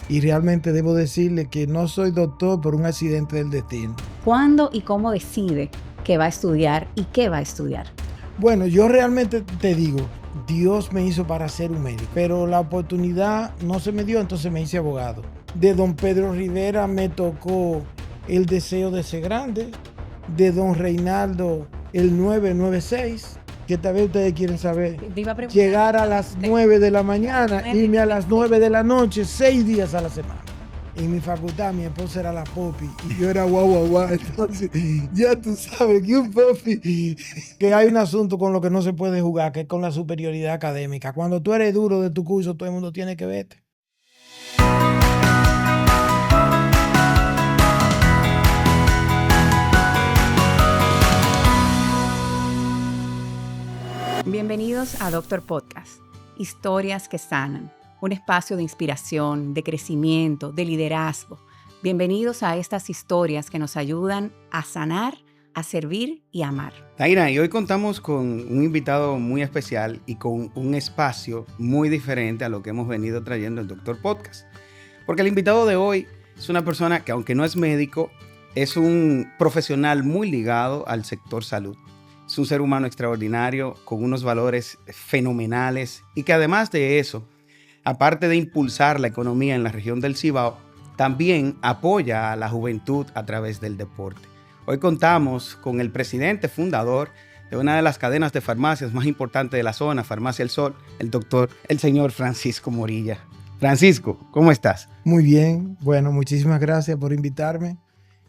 y realmente debo decirle que no soy doctor por un accidente del destino. ¿Cuándo y cómo decide qué va a estudiar y qué va a estudiar? Bueno, yo realmente te digo, Dios me hizo para ser un médico, pero la oportunidad no se me dio, entonces me hice abogado. De don Pedro Rivera me tocó el deseo de ser grande, de don Reinaldo el 996, que tal vez ustedes quieren saber, llegar a las 9 de la mañana, irme a las 9 de la noche, 6 días a la semana. En mi facultad mi esposa era la Popi y yo era guau. Entonces ya tú sabes que un Popi, que hay un asunto con lo que no se puede jugar, que es con la superioridad académica. Cuando tú eres duro de tu curso, todo el mundo tiene que verte. Bienvenidos a Doctor Podcast, historias que sanan, un espacio de inspiración, de crecimiento, de liderazgo. Bienvenidos a estas historias que nos ayudan a sanar, a servir y a amar. Taira, y hoy contamos con un invitado muy especial y con un espacio muy diferente a lo que hemos venido trayendo el Doctor Podcast. Porque el invitado de hoy es una persona que, aunque no es médico, es un profesional muy ligado al sector salud. Es un ser humano extraordinario, con unos valores fenomenales y que además de eso, aparte de impulsar la economía en la región del Cibao, también apoya a la juventud a través del deporte. Hoy contamos con el presidente fundador de una de las cadenas de farmacias más importantes de la zona, Farmacia El Sol, el señor Francisco Morilla. Francisco, ¿cómo estás? Muy bien, bueno, muchísimas gracias por invitarme.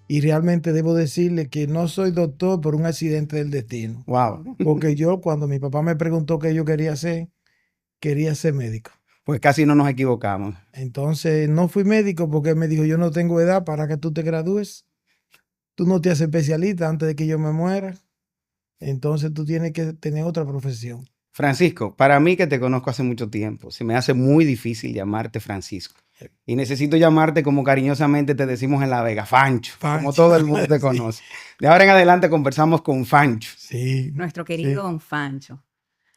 Y realmente debo decirle que no soy doctor por un accidente del destino. Wow. Porque yo, cuando mi papá me preguntó qué yo quería ser médico. Pues casi no nos equivocamos. Entonces no fui médico porque él me dijo, yo no tengo edad para que tú te gradúes. Tú no te haces especialista antes de que yo me muera. Entonces tú tienes que tener otra profesión. Francisco, para mí que te conozco hace mucho tiempo, se me hace muy difícil llamarte Francisco. Y necesito llamarte como cariñosamente te decimos en La Vega, Fancho, como todo el mundo te conoce. De ahora en adelante conversamos con Fancho. Sí. Nuestro querido don Fancho.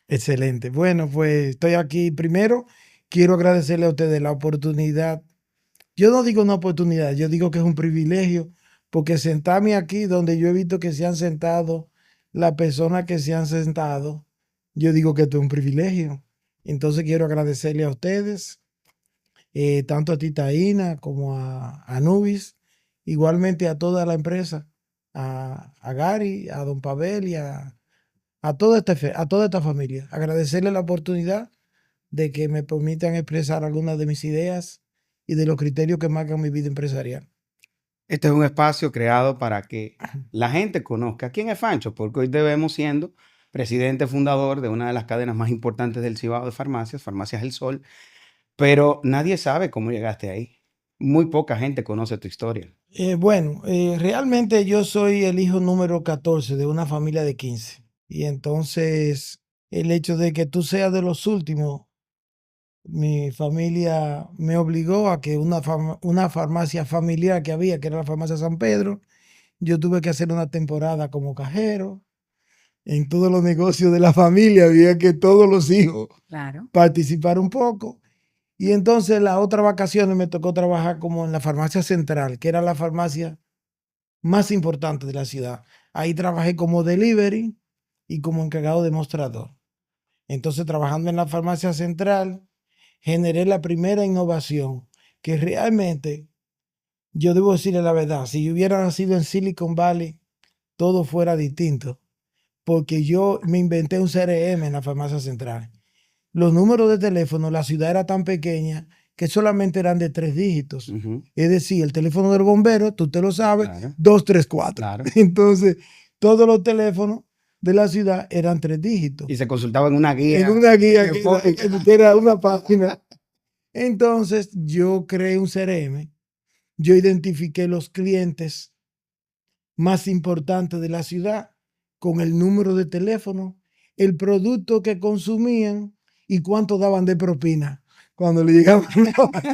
Excelente. Bueno, pues estoy aquí. Primero, quiero agradecerle a ustedes la oportunidad. Yo no digo una oportunidad, yo digo que es un privilegio, porque sentarme aquí donde yo he visto que se han sentado las personas que se han sentado, yo digo que esto es un privilegio. Entonces quiero agradecerle a ustedes, tanto a ti, Taina, como a Anubis, igualmente a toda la empresa, a Gary, a don Pavel y a toda esta familia. Agradecerle la oportunidad de que me permitan expresar algunas de mis ideas y de los criterios que marcan mi vida empresarial. Este es un espacio creado para que la gente conozca quién es Fancho, porque hoy te vemos siendo presidente fundador de una de las cadenas más importantes del Cibao de farmacias, Farmacias El Sol, pero nadie sabe cómo llegaste ahí. Muy poca gente conoce tu historia. Realmente yo soy el hijo número 14 de una familia de 15. Y entonces el hecho de que tú seas de los últimos, mi familia me obligó a que una farmacia familiar que había, que era la farmacia San Pedro, yo tuve que hacer una temporada como cajero. En todos los negocios de la familia había que todos los hijos participar un poco. Y entonces las otras vacaciones me tocó trabajar como en la farmacia central, que era la farmacia más importante de la ciudad. Ahí trabajé como delivery y como encargado de mostrador. Entonces, trabajando en la farmacia central, generé la primera innovación que realmente, yo debo decirle la verdad, si yo hubiera nacido en Silicon Valley, todo fuera distinto, porque yo me inventé un CRM en la farmacia central. Los números de teléfono, la ciudad era tan pequeña que solamente eran de 3 dígitos. Es decir, el teléfono del bombero, tú te lo sabes, 234. Claro. Entonces, todos los teléfonos de la ciudad eran 3 dígitos. Y se consultaba en una guía. En una guía que era una página. Entonces, yo creé un CRM. Yo identifiqué los clientes más importantes de la ciudad con el número de teléfono, el producto que consumían y cuánto daban de propina cuando le llegaban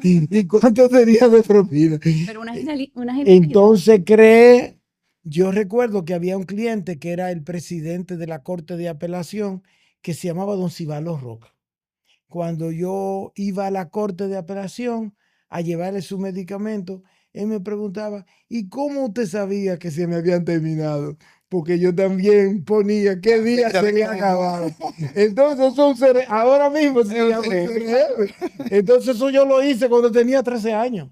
y cuánto sería de propina. Pero Entonces yo recuerdo que había un cliente que era el presidente de la Corte de Apelación que se llamaba don Cibalo Roca. Cuando yo iba a la Corte de Apelación, a llevarle su medicamento, él me preguntaba, ¿y cómo usted sabía que se me habían terminado? Porque yo también ponía qué día se le acababa. Entonces, ahora mismo se llama CRM. Entonces, eso yo lo hice cuando tenía 13 años.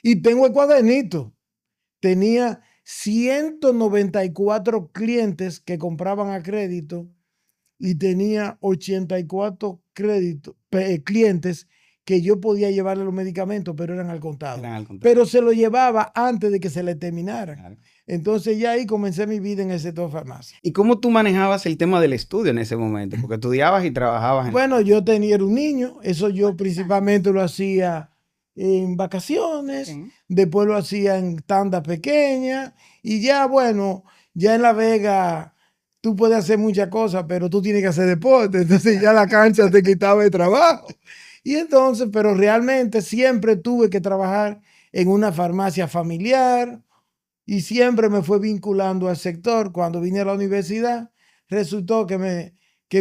Y tengo el cuadernito. Tenía 194 clientes que compraban a crédito y tenía 84 clientes que yo podía llevarle los medicamentos, pero eran al contado. Pero se lo llevaba antes de que se le terminara. Claro. Entonces ya ahí comencé mi vida en el sector farmacia. ¿Y cómo tú manejabas el tema del estudio en ese momento? Porque estudiabas y trabajabas. Bueno, yo era un niño, eso yo principalmente lo hacía en vacaciones, después lo hacía en tandas pequeñas y ya, bueno, ya en La Vega tú puedes hacer muchas cosas, pero tú tienes que hacer deporte, entonces ya la cancha te quitaba el trabajo. Y entonces, pero realmente siempre tuve que trabajar en una farmacia familiar y siempre me fue vinculando al sector. Cuando vine a la universidad, resultó que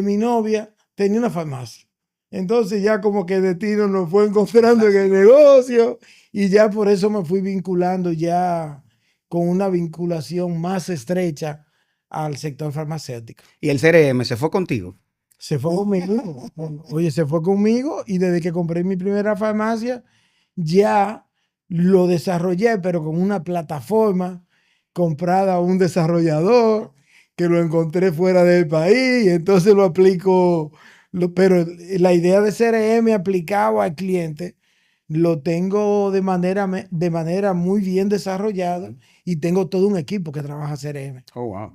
mi novia tenía una farmacia. Entonces ya como que el destino nos fue encontrando en el negocio y ya por eso me fui vinculando ya con una vinculación más estrecha al sector farmacéutico. ¿Y el CRM se fue contigo? Se fue conmigo. Oye, se fue conmigo y desde que compré mi primera farmacia ya lo desarrollé, pero con una plataforma comprada a un desarrollador que lo encontré fuera del país y entonces lo aplico. Pero la idea de CRM aplicado al cliente lo tengo de manera muy bien desarrollada y tengo todo un equipo que trabaja CRM. Oh, wow.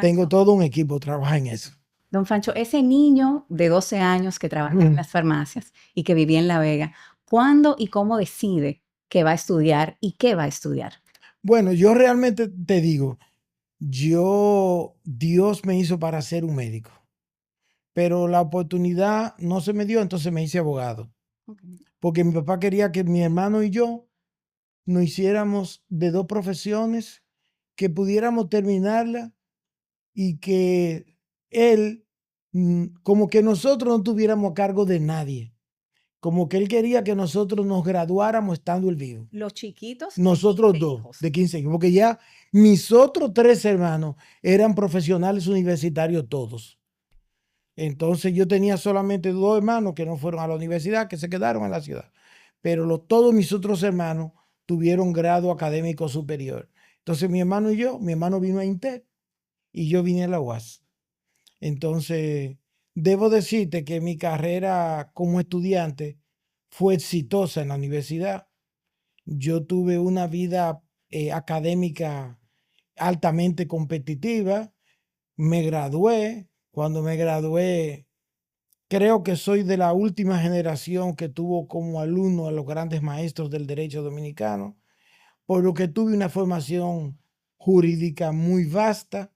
Tengo todo un equipo que trabaja en eso. Don Fancho, ese niño de 12 años que trabaja en las farmacias y que vivía en La Vega, ¿cuándo y cómo decide que va a estudiar y qué va a estudiar? Bueno, yo realmente te digo, Dios me hizo para ser un médico, pero la oportunidad no se me dio, entonces me hice abogado. Okay. Porque mi papá quería que mi hermano y yo nos hiciéramos de dos profesiones, que pudiéramos terminarla y que él, como que nosotros no tuviéramos a cargo de nadie. Como que él quería que nosotros nos graduáramos estando él vivo. Los chiquitos. Nosotros dos, de 15 años. Porque ya mis otros 3 hermanos eran profesionales universitarios todos. Entonces yo tenía solamente 2 hermanos que no fueron a la universidad, que se quedaron en la ciudad. Pero todos mis otros hermanos tuvieron grado académico superior. Entonces mi hermano y yo, mi hermano vino a INTEC y yo vine a la UAS. Entonces, debo decirte que mi carrera como estudiante fue exitosa en la universidad. Yo tuve una vida académica altamente competitiva. Me gradué. Cuando me gradué, creo que soy de la última generación que tuvo como alumno a los grandes maestros del derecho dominicano, por lo que tuve una formación jurídica muy vasta.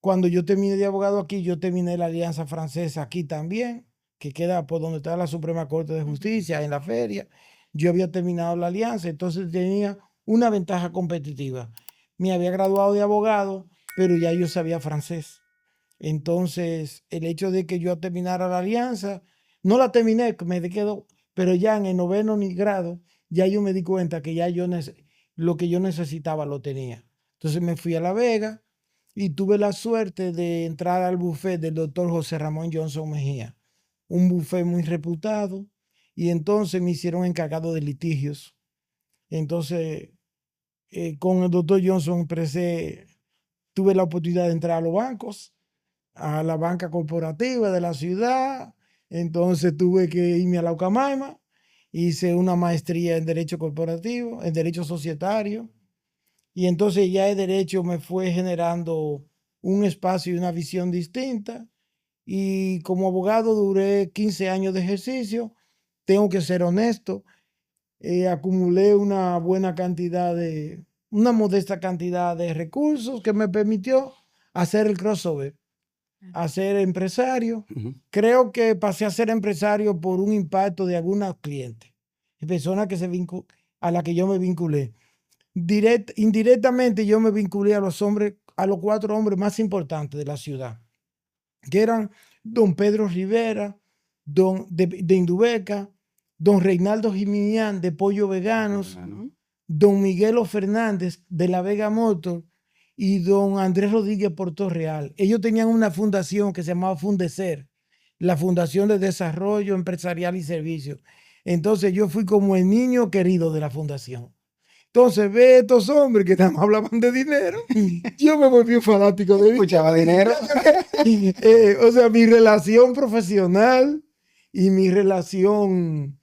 Cuando yo terminé de abogado aquí, yo terminé la Alianza Francesa aquí también, que queda por donde está la Suprema Corte de Justicia, en la feria. Yo había terminado la alianza, entonces tenía una ventaja competitiva. Me había graduado de abogado, pero ya yo sabía francés. Entonces, el hecho de que yo terminara la alianza, no la terminé, me quedó, pero ya en el 9º grado, ya yo me di cuenta que ya lo que yo necesitaba lo tenía. Entonces me fui a La Vega y tuve la suerte de entrar al buffet del doctor José Ramón Johnson Mejía, un buffet muy reputado, y entonces me hicieron encargado de litigios. Entonces, con el doctor Johnson tuve la oportunidad de entrar a los bancos, a la banca corporativa de la ciudad. Entonces tuve que irme a la Ucamaima, hice una maestría en Derecho Corporativo, en Derecho Societario, y entonces ya el derecho me fue generando un espacio y una visión distinta. Y como abogado duré 15 años de ejercicio. Tengo que ser honesto, acumulé una modesta cantidad de recursos que me permitió hacer el crossover, a ser empresario. Creo que pasé a ser empresario por un impacto de algunos clientes, personas a las que yo me vinculé. Indirectamente yo me vinculé a los 4 hombres más importantes de la ciudad, que eran don Pedro Rivera, de Indubeca, don Reinaldo Jiminián de Pollo Veganos, don Miguelo Fernández de La Vega Motor y don Andrés Rodríguez Puerto Real. Ellos tenían una fundación que se llamaba Fundecer, la Fundación de Desarrollo Empresarial y Servicios. Entonces yo fui como el niño querido de la fundación. Entonces ve estos hombres que nada más hablaban de dinero. Yo me volví un fanático de dinero. Escuchaba dinero. O sea, mi relación profesional y mi relación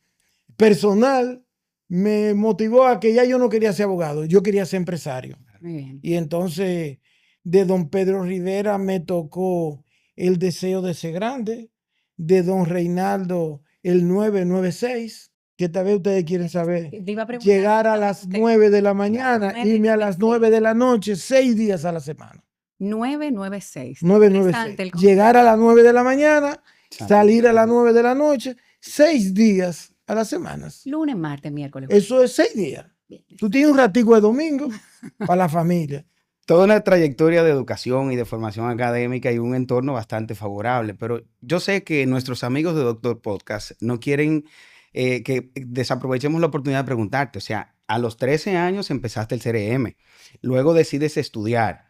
personal me motivó a que ya yo no quería ser abogado, yo quería ser empresario. Muy bien. Y entonces de don Pedro Rivera me tocó el deseo de ser grande, de don Reinaldo el 996, que tal vez ustedes quieren saber, Te iba a preguntar, llegar a las 9 de la mañana, irme a las 9 de la noche, 6 días a la semana. 996. 996. Llegar a las 9 de la mañana, salir a las 9 de la noche, 6 días a las semanas. Lunes, martes, miércoles. Eso es 6 días. Bien. Tú tienes un ratico de domingo para la familia. Toda una trayectoria de educación y de formación académica y un entorno bastante favorable, pero yo sé que nuestros amigos de Doctor Podcast no quieren que desaprovechemos la oportunidad de preguntarte. O sea, a los 13 años empezaste el CRM, luego decides estudiar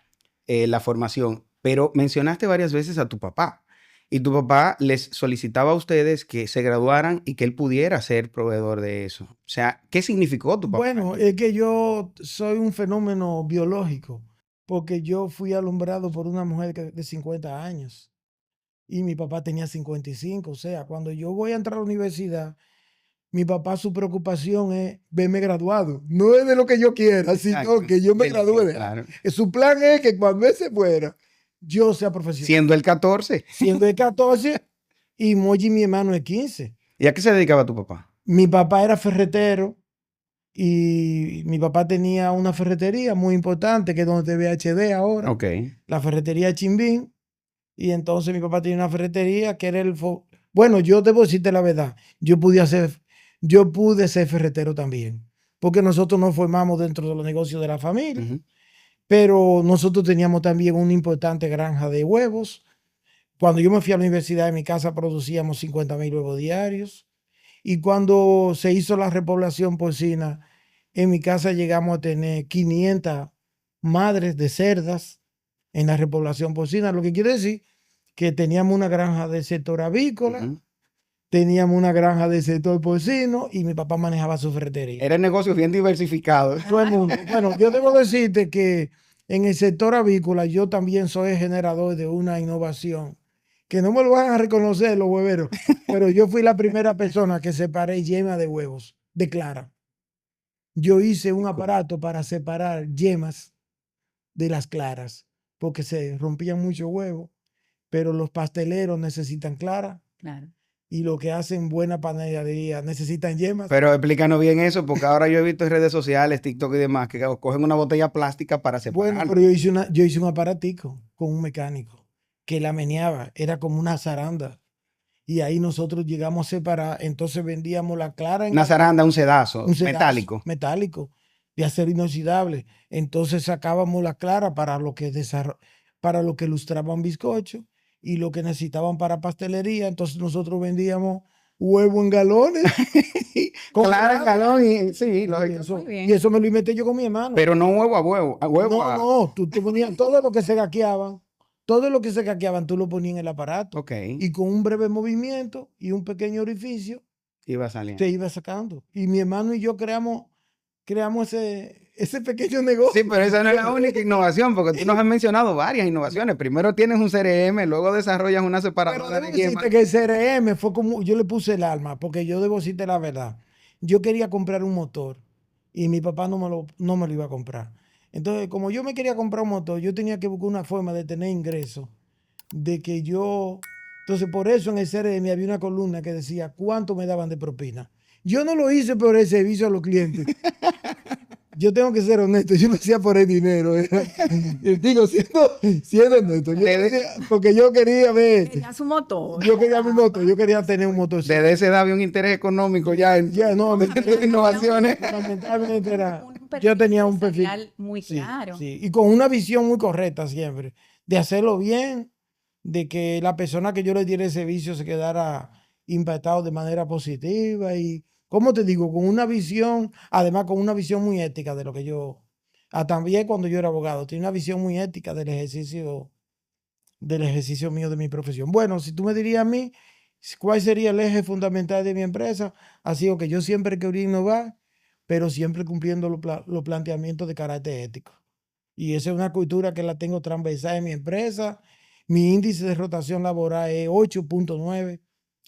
la formación, pero mencionaste varias veces a tu papá y tu papá les solicitaba a ustedes que se graduaran y que él pudiera ser proveedor de eso. O sea, ¿qué significó tu papá? Bueno, es que yo soy un fenómeno biológico, porque yo fui alumbrado por una mujer de 50 años y mi papá tenía 55. O sea, cuando yo voy a entrar a la universidad, mi papá su preocupación es verme graduado. No es de lo que yo quiera, sino que yo me gradúe. Claro. Su plan es que cuando él se fuera, yo sea profesional. Siendo el 14. Siendo el 14 y Moji, mi hermano, es 15. ¿Y a qué se dedicaba tu papá? Mi papá era ferretero y mi papá tenía una ferretería muy importante que es donde te ve HD ahora. Ok. La ferretería Chimbín. Y entonces mi papá tenía una ferretería que era Bueno, yo debo decirte la verdad. Yo pude ser ferretero también. Porque nosotros nos formamos dentro de los negocios de la familia. Uh-huh. Pero nosotros teníamos también una importante granja de huevos. Cuando yo me fui a la universidad, en mi casa producíamos 50,000 huevos diarios. Y cuando se hizo la repoblación porcina, en mi casa llegamos a tener 500 madres de cerdas en la repoblación porcina. Lo que quiere decir que teníamos una granja del sector avícola, Uh-huh. teníamos una granja del sector porcino y mi papá manejaba su ferretería. Era negocio bien diversificado. Todo el mundo. Bueno, yo debo decirte que en el sector avícola yo también soy generador de una innovación que no me lo van a reconocer los hueveros, pero yo fui la primera persona que separé yema de huevos de clara. Yo hice un aparato para separar yemas de las claras, porque se rompían mucho huevos, pero los pasteleros necesitan clara. Claro. Y lo que hacen buena panadería necesitan yemas. Pero explícanos bien eso, porque ahora yo he visto en redes sociales, TikTok y demás, que cogen una botella plástica para separar. Bueno, pero yo hice un aparatico con un mecánico que la meneaba, era como una zaranda. Y ahí nosotros llegamos a separar, entonces vendíamos la clara en una zaranda, un sedazo metálico. Metálico, de acero inoxidable. Entonces sacábamos la clara para lo que lustraban bizcocho y lo que necesitaban para pastelería. Entonces nosotros vendíamos huevo en galones. Clara en galón y sí, lógico. Y eso me lo inventé yo con mi hermano. Pero no huevo a huevo, No, tú ponías todo lo que se caqueaban. Todo lo que se caqueaban tú lo ponías en el aparato. Okay. Y con un breve movimiento y un pequeño orificio iba saliendo. Te iba sacando. Y mi hermano y yo creamos ese pequeño negocio. Sí, pero esa no es la única innovación, porque tú nos has mencionado varias innovaciones. Primero tienes un CRM, luego desarrollas una separadora de yemas. Que el CRM fue como, yo le puse el alma, porque yo debo decirte la verdad. Yo quería comprar un motor y mi papá no me lo iba a comprar. Entonces, como yo me quería comprar un motor, yo tenía que buscar una forma de tener ingresos, de que yo... Entonces, por eso en el CRM había una columna que decía cuánto me daban de propina. Yo no lo hice por el servicio a los clientes. Yo tengo que ser honesto, yo lo hacía por el dinero. Digo, siendo honesto, porque yo quería ver... Quería su motor. Yo quería mi motor, yo quería tener un motor. Desde esa edad había un interés económico ya no, innovaciones. Lamentablemente yo tenía un perfil muy claro. Sí, y con una visión muy correcta siempre, de hacerlo bien, de que la persona que yo le diera el servicio se quedara impactado de manera positiva y ¿cómo te digo? Con una visión, además con una visión muy ética de lo que yo, también cuando yo era abogado, tenía una visión muy ética del ejercicio mío de mi profesión. Bueno, si tú me dirías a mí, ¿cuál sería el eje fundamental de mi empresa? Ha sido que yo siempre quería innovar, pero siempre cumpliendo los planteamientos de carácter ético. Y esa es una cultura que la tengo transversal en mi empresa. Mi índice de rotación laboral es 8.9,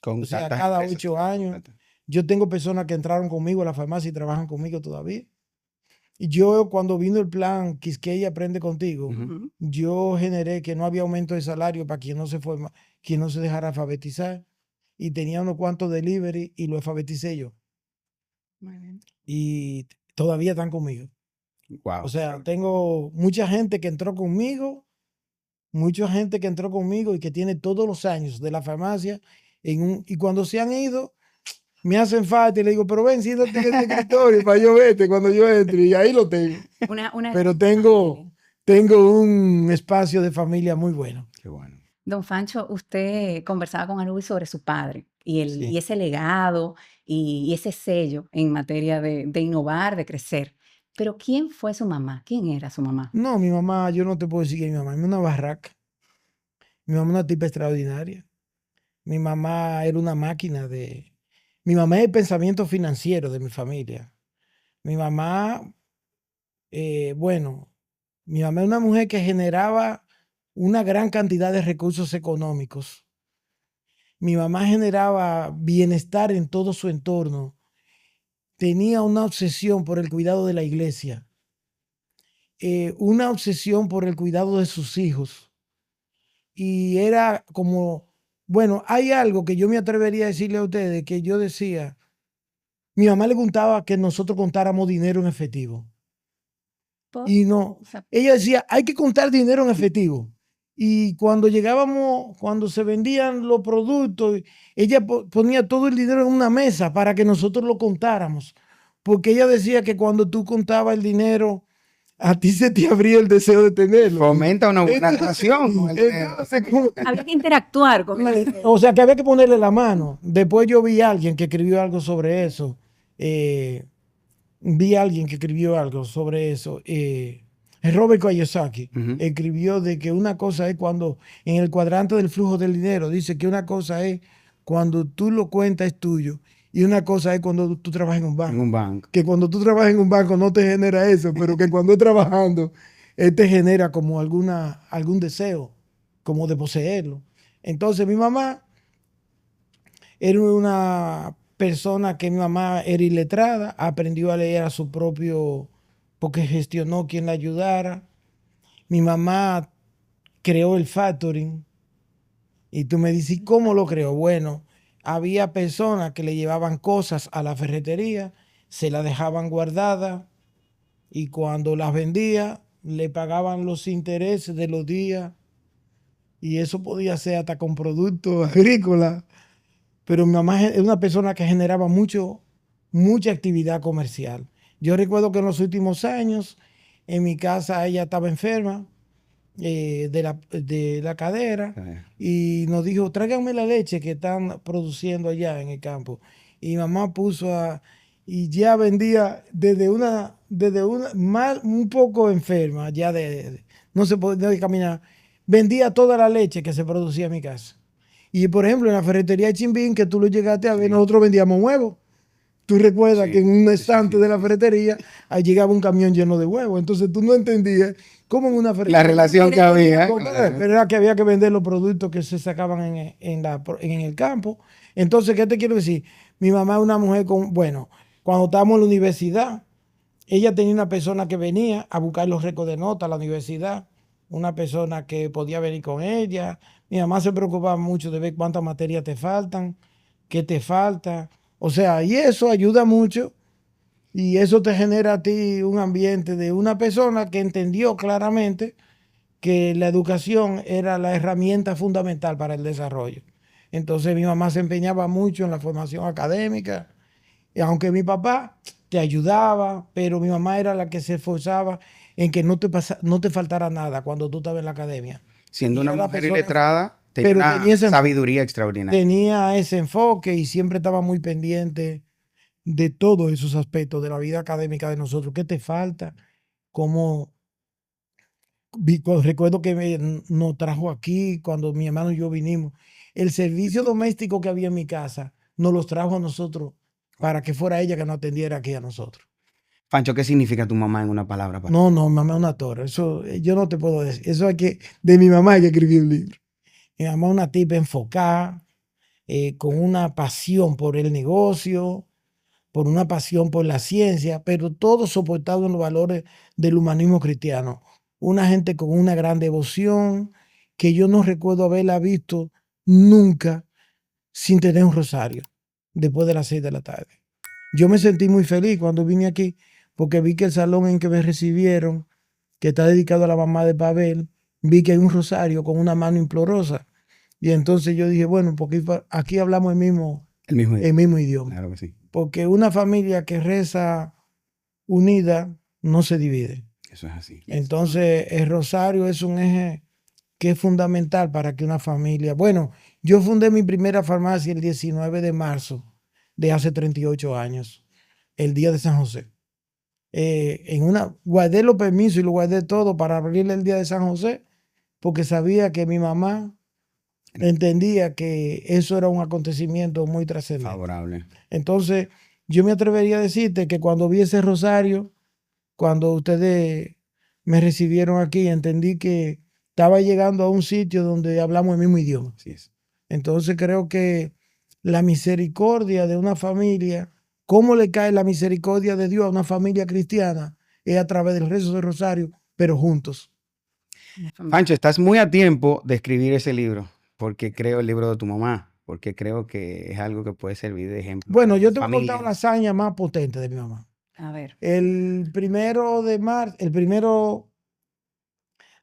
Con o sea, tantas cada empresas. 8 años. Yo tengo personas que entraron conmigo a la farmacia y trabajan conmigo todavía. Y yo, cuando vino el plan Quisqueya Aprende Contigo, Ujú. yo generé que no había aumento de salario para quien no se forma, quien no se dejara alfabetizar. Y tenía unos cuantos delivery y lo alfabeticé yo. Muy bien. Y todavía están conmigo. Wow. O sea, tengo mucha gente que entró conmigo, mucha gente que entró conmigo y que tiene todos los años de la farmacia. Y cuando se han ido, me hacen falta y le digo, pero ven, siéntate en este escritorio para yo verte cuando yo entre. Y ahí lo tengo. Una Pero gran familia. tengo un espacio de familia muy bueno. Qué bueno. Don Fancho, usted conversaba con Anubi sobre su padre y Sí. ese legado y ese sello en materia de innovar, de crecer. Pero ¿quién fue su mamá? ¿Quién era su mamá? No, mi mamá, yo no te puedo decir que mi mamá es una barraca. Mi mamá es una tipa extraordinaria. Mi mamá era una máquina de... Mi mamá es el pensamiento financiero de mi familia. Mi mamá, bueno, mi mamá es una mujer que generaba una gran cantidad de recursos económicos. Mi mamá generaba bienestar en todo su entorno. Tenía una obsesión por el cuidado de la iglesia, una obsesión por el cuidado de sus hijos. Y era como, bueno, hay algo que yo me atrevería a decirle a ustedes que yo decía, mi mamá le gustaba que nosotros contáramos dinero en efectivo. ¿Por? Y no, O sea, ella decía, hay que contar dinero en efectivo. Y cuando llegábamos, cuando se vendían los productos, ella ponía todo el dinero en una mesa para que nosotros lo contáramos. Porque ella decía que cuando tú contabas el dinero, a ti se te abría el deseo de tenerlo. Fomenta una buena relación con el dinero. Entonces, como- había que interactuar con él. o sea, que había que ponerle la mano. Después yo vi a alguien que escribió algo sobre eso. Vi a alguien que escribió algo sobre eso. Robert Kiyosaki Ujú. escribió de que una cosa es cuando, en el cuadrante del flujo del dinero, dice que una cosa es cuando tú lo cuentas es tuyo y una cosa es cuando tú trabajas en un En banco. un banco. Que cuando tú trabajas en un banco no te genera eso, pero que cuando estás trabajando, él te genera como algún deseo, como de poseerlo. Entonces mi mamá era una persona que mi mamá era iletrada, aprendió a leer a su propio, porque gestionó quien la ayudara. Mi mamá creó el factoring. Y tú me dices, ¿y cómo lo creó? Bueno, había personas que le llevaban cosas a la ferretería, se las dejaban guardadas y cuando las vendía, le pagaban los intereses de los días. Y eso podía ser hasta con productos agrícolas. Pero mi mamá es una persona que generaba mucha actividad comercial. Yo recuerdo que en los últimos años en mi casa ella estaba enferma de la cadera y nos dijo, tráiganme la leche que están produciendo allá en el campo. Y mi mamá y ya vendía desde una mal, un poco enferma, ya no se podía caminar, vendía toda la leche que se producía en mi casa. Y por ejemplo, en la ferretería de Chimbín, que tú lo llegaste a ver, Sí. nosotros vendíamos huevos. Tú recuerdas Sí, que en un sí, estante sí, de la sí. ferretería, ahí llegaba un camión lleno de huevos. Entonces tú no entendías cómo en una La ferretería. relación que había. Pero era que había que vender los productos que se sacaban en el campo. Entonces, ¿qué te quiero decir? Mi mamá es una mujer bueno, cuando estábamos en la universidad, ella tenía una persona que venía a buscar los récords de nota a la universidad, una persona que podía venir con ella. Mi mamá se preocupaba mucho de ver cuántas materias te faltan, qué te falta. O sea, y eso ayuda mucho y eso te genera a ti un ambiente de una persona que entendió claramente que la educación era la herramienta fundamental para el desarrollo. Entonces mi mamá se empeñaba mucho en la formación académica, y aunque mi papá te ayudaba, pero mi mamá era la que se esforzaba en que no te faltara nada cuando tú estabas en la academia. Siendo Y una era la mujer persona- iletrada, tenía pero una sabiduría extraordinaria. tenía ese enfoque y siempre estaba muy pendiente de todos esos aspectos de la vida académica de nosotros. ¿Qué te falta? ¿Cómo? Recuerdo que nos trajo aquí cuando mi hermano y yo vinimos. El servicio doméstico que había en mi casa nos los trajo a nosotros para que fuera ella que nos atendiera aquí a nosotros. Pancho, ¿qué significa tu mamá en una palabra para ti? No, mamá es una torre. Eso yo no te puedo decir. Eso hay que, de mi mamá hay que escribir un libro. Mi mamá es una tipa enfocada, con una pasión por el negocio, por una pasión por la ciencia, pero todo soportado en los valores del humanismo cristiano. Una gente con una gran devoción que yo no recuerdo haberla visto nunca sin tener un rosario después de las 6 de la tarde. Yo me sentí muy feliz cuando vine aquí porque vi que el salón en que me recibieron, que está dedicado a la mamá de Pavel, vi que hay un rosario con una mano implorosa. Y entonces yo dije, bueno, porque aquí hablamos El mismo el día. mismo idioma. Claro que sí. Porque una familia que reza unida no se divide. Eso es así. Entonces, el rosario es un eje que es fundamental para que una familia... Bueno, yo fundé mi primera farmacia el 19 de marzo de hace 38 años, el día de San José. Guardé los permisos y lo guardé todo para abrirle el día de San José, porque sabía que mi mamá entendía que eso era un acontecimiento muy trascendente. Favorable. Entonces, yo me atrevería a decirte que cuando vi ese rosario, cuando ustedes me recibieron aquí, entendí que estaba llegando a un sitio donde hablamos el mismo idioma. Así es. Entonces, creo que la misericordia de una familia, cómo le cae la misericordia de Dios a una familia cristiana, es a través del rezo del rosario, pero juntos. Pancho, estás muy a tiempo de escribir ese libro, porque creo el libro de tu mamá, porque creo que es algo que puede servir de ejemplo. Bueno, para yo las te voy a contar una familias. hazaña más potente de mi mamá. A ver. El primero,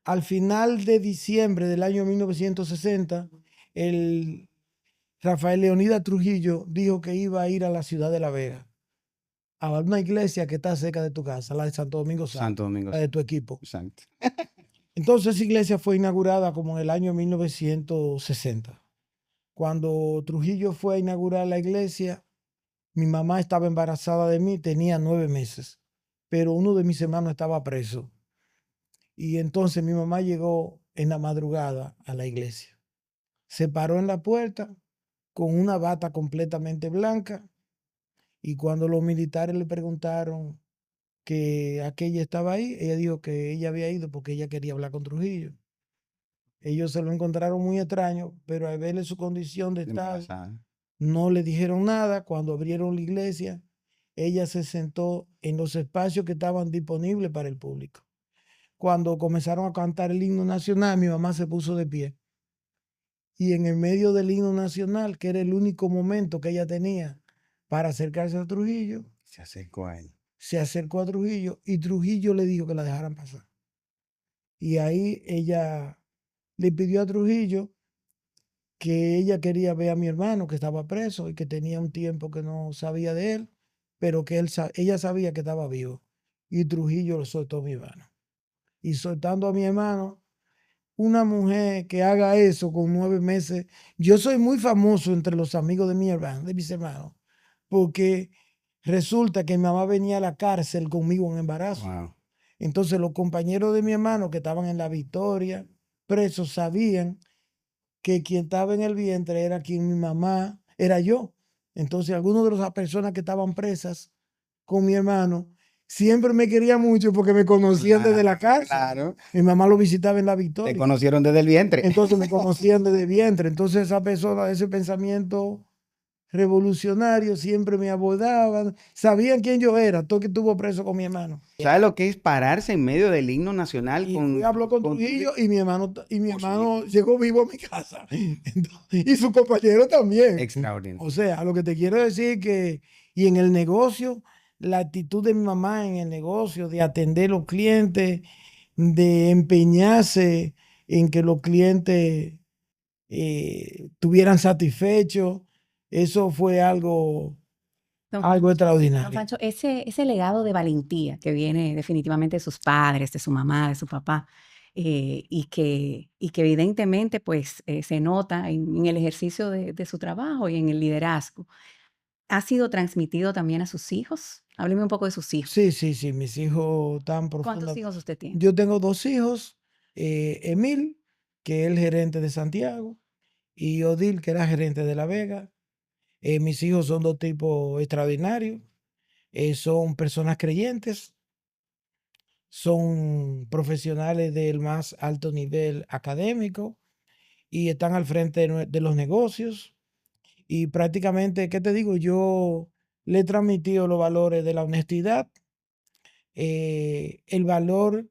al final de diciembre del año 1960, el Rafael Leonidas Trujillo dijo que iba a ir a la ciudad de La Vega, a una iglesia que está cerca de tu casa, la de Santo Domingo Santo Domingo. la de tu equipo. Exacto. Entonces esa iglesia fue inaugurada como en el año 1960. Cuando Trujillo fue a inaugurar la iglesia, mi mamá estaba embarazada de mí, tenía 9 meses, pero uno de mis hermanos estaba preso. Y entonces mi mamá llegó en la madrugada a la iglesia. Se paró en la puerta con una bata completamente blanca y cuando los militares le preguntaron que aquella estaba ahí, ella dijo que ella había ido porque ella quería hablar con Trujillo. Ellos se lo encontraron muy extraño, pero al verle su condición de estado, Embarazada. no le dijeron nada. Cuando abrieron la iglesia, ella se sentó en los espacios que estaban disponibles para el público. Cuando comenzaron a cantar el himno nacional, mi mamá se puso de pie. Y en el medio del himno nacional, que era el único momento que ella tenía para acercarse a Trujillo, Se acercó a él. se acercó a Trujillo y Trujillo le dijo que la dejaran pasar. Y ahí ella le pidió a Trujillo que ella quería ver a mi hermano que estaba preso y que tenía un tiempo que no sabía de él, pero que ella sabía que estaba vivo. Y Trujillo lo soltó a mi hermano. Y soltando a mi hermano, una mujer que haga eso con 9 meses, yo soy muy famoso entre los amigos de mi hermano, de mis hermanos, porque resulta que mi mamá venía a la cárcel conmigo en embarazo. Wow. Entonces los compañeros de mi hermano que estaban en la Victoria, presos, sabían que quien estaba en el vientre era quien mi mamá, era yo. Entonces algunos de las personas que estaban presas con mi hermano siempre me querían mucho porque me conocían desde la cárcel. Claro. Mi mamá lo visitaba en la Te Victoria. conocieron desde el vientre. Entonces me conocían desde vientre. Entonces esa persona, ese pensamiento revolucionario siempre me abordaban. Sabían quién yo era, todo que estuvo preso con mi hermano. ¿Sabes lo que es pararse en medio del himno nacional Y fui, habló con Trujillo y mi hermano, llegó vivo a mi casa. Y su compañero también. Extraordinario. O sea, lo que te quiero decir que, y en el negocio, la actitud de mi mamá en el negocio, de atender los clientes, de empeñarse en que los clientes estuvieran satisfechos, eso fue algo Don extraordinario. Pancho, ese legado de valentía que viene definitivamente de sus padres, de su mamá, de su papá, y que evidentemente pues se nota en el ejercicio de su trabajo y en el liderazgo. ¿Ha sido transmitido también a sus hijos? Hábleme un poco de sus hijos. Sí, mis hijos tan ¿Cuántos profundos. hijos usted tiene? Yo tengo 2 hijos, Emil, que es el gerente de Santiago, y Odil, que era gerente de La Vega. Mis hijos son 2 tipos extraordinarios, son personas creyentes, son profesionales del más alto nivel académico y están al frente de los negocios. Y prácticamente, ¿qué te digo? Yo le he transmitido los valores de la honestidad, el valor